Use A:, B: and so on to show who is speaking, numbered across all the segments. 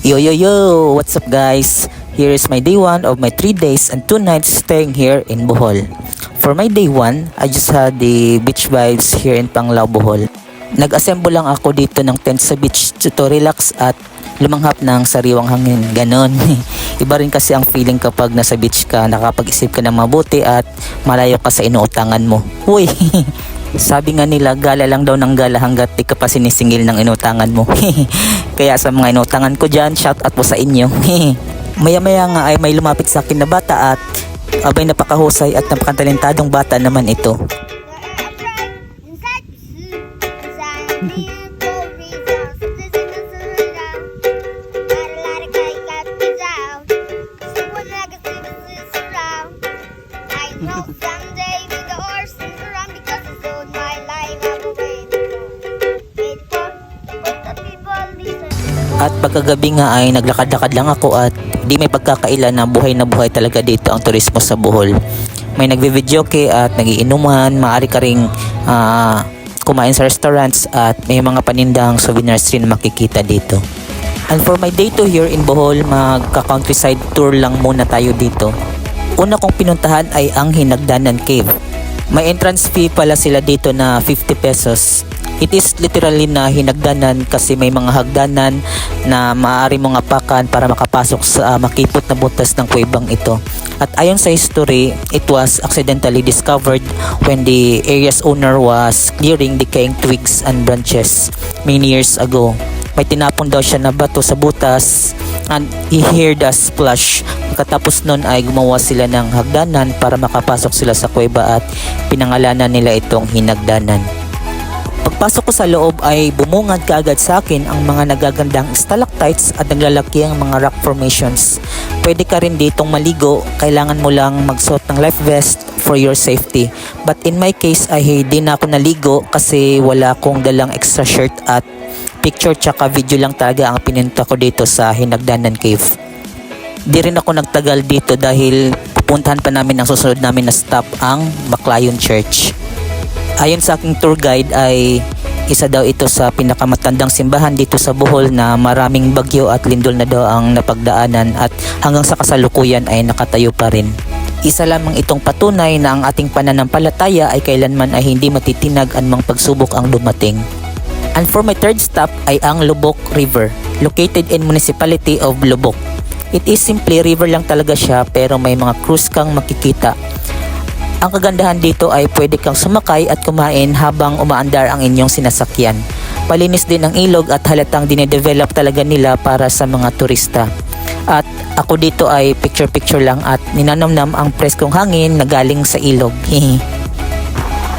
A: Yo yo yo, what's up guys? Here is my day 1 of my 3 days and 2 nights staying here in Bohol. For my day 1, I just had the beach vibes here in Panglao, Bohol. Nag-assemble lang ako dito ng tent sa beach to relax at lumanghap ng sariwang hangin. Ganon. Iba rin kasi ang feeling kapag nasa beach ka, nakapag-isip ka ng mabuti at malayo ka sa inuutangan mo. Uy! Sabi nga nila, gala lang daw ng gala hanggat di ka pa sinisingil ng inutangan mo. Kaya sa mga inutangan ko dyan, shout out po sa inyo. Maya-maya nga ay may lumapit sa akin na bata at abay napakahusay at napakatalentadong bata naman ito. At pagkagabi nga ay naglakad-lakad lang ako at di may pagkakaila na buhay talaga dito ang turismo sa Bohol. May nagvi-videoke at nagiinuman, maaari ka ring kumain sa restaurants at may mga panindang souvenirs rin na makikita dito. And for my day 2 here in Bohol, magka-countryside tour lang muna tayo dito. Una kong pinuntahan ay ang Hinagdanan Cave. May entrance fee pala sila dito na 50 pesos. It is literally na hinagdanan kasi may mga hagdanan na maaari mong apakan para makapasok sa makipot na butas ng kuwebang ito. At ayon sa history, it was accidentally discovered when the area's owner was clearing decaying twigs and branches many years ago. May tinapon daw siya na bato sa butas and he heard a splash. Katapos nun ay gumawa sila ng hagdanan para makapasok sila sa kuweba at pinangalanan nila itong Hinagdanan. Pagpasok ko sa loob ay bumungad kaagad sa akin ang mga nagagandang stalactites at naglalaki ang mga rock formations. Pwede ka rin ditong maligo, kailangan mo lang magsuot ng life vest for your safety. But in my case ay hindi na ako naligo kasi wala akong dalang extra shirt at picture tsaka video lang talaga ang pininta ko dito sa Hinagdanan Cave. Di rin ako nagtagal dito dahil pupuntahan pa namin ang susunod namin na stop ang Baclayon Church. Ayon sa aking tour guide ay isa daw ito sa pinakamatandang simbahan dito sa Bohol na maraming bagyo at lindol na daw ang napagdaanan at hanggang sa kasalukuyan ay nakatayo pa rin. Isa lamang itong patunay na ang ating pananampalataya ay kailanman ay hindi matitinag anumang pagsubok ang dumating. And for my third stop ay ang Lubok River, located in municipality of Lubok. It is simply river lang talaga siya pero may mga cruise kang makikita. Ang kagandahan dito ay pwede kang sumakay at kumain habang umaandar ang inyong sinasakyan. Palinis din ang ilog at halatang dinedevelop talaga nila para sa mga turista. At ako dito ay picture-picture lang at ninanamnam ang preskong hangin na galing sa ilog.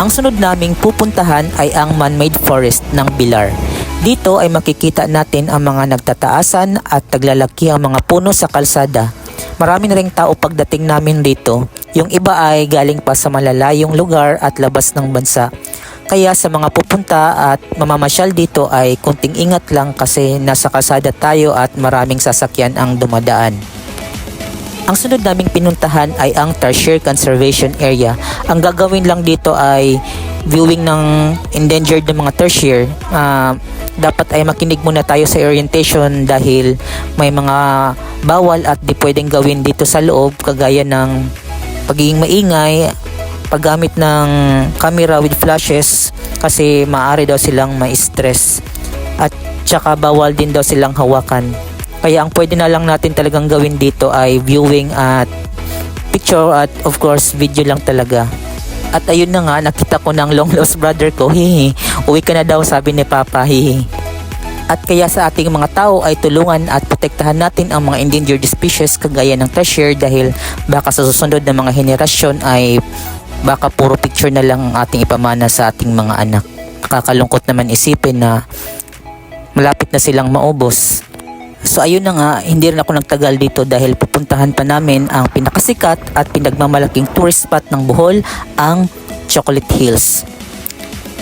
A: Ang sunod naming pupuntahan ay ang man-made forest ng Bilar. Dito ay makikita natin ang mga nagtataasan at taglalaki ang mga puno sa kalsada. Marami na ring tao pagdating namin dito. Yung iba ay galing pa sa malalayong lugar at labas ng bansa. Kaya sa mga pupunta at mamamasyal dito ay kunting ingat lang kasi nasa kalsada tayo at maraming sasakyan ang dumadaan. Ang sunod naming pinuntahan ay ang Tertiary Conservation Area. Ang gagawin lang dito ay viewing ng endangered ng mga tertiary. Dapat ay makinig muna tayo sa orientation dahil may mga bawal at di pwedeng gawin dito sa loob kagaya ng pagiging maingay, paggamit ng camera with flashes kasi maaari daw silang ma-stress at tsaka bawal din daw silang hawakan. Kaya ang pwede na lang natin talagang gawin dito ay viewing at picture at of course video lang talaga. At ayun na nga, nakita ko ng long lost brother ko, hihi, uwi ka na daw sabi ni Papa, hihi. At kaya sa ating mga tao ay tulungan at protektahan natin ang mga endangered species kagaya ng tertiary dahil baka sa susunod na mga henerasyon ay baka puro picture na lang ang ating ipamana sa ating mga anak. Kakalungkot naman isipin na malapit na silang maubos. So ayun na nga, hindi rin ako nagtagal dito dahil pupuntahan pa namin ang pinakasikat at pinagmamalaking tourist spot ng Bohol, ang Chocolate Hills.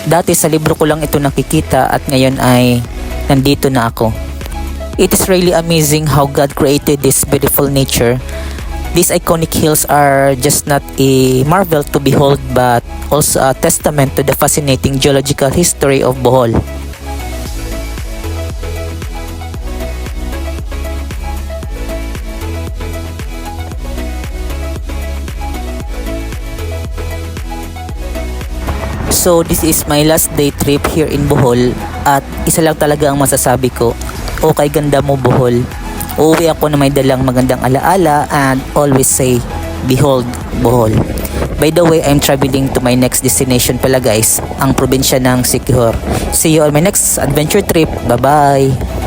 A: Dati sa libro ko lang ito nakikita at ngayon ay nandito na ako. It is really amazing how God created this beautiful nature. These iconic hills are just not a marvel to behold but also a testament to the fascinating geological history of Bohol. So this is my last day trip here in Bohol at isa lang talaga ang masasabi ko. Okay, ganda mo Bohol. Uuwi ako na may dalang magandang alaala and always say, behold Bohol. By the way, I'm traveling to my next destination pala guys, ang probinsya ng Siquijor. See you on my next adventure trip. Bye bye!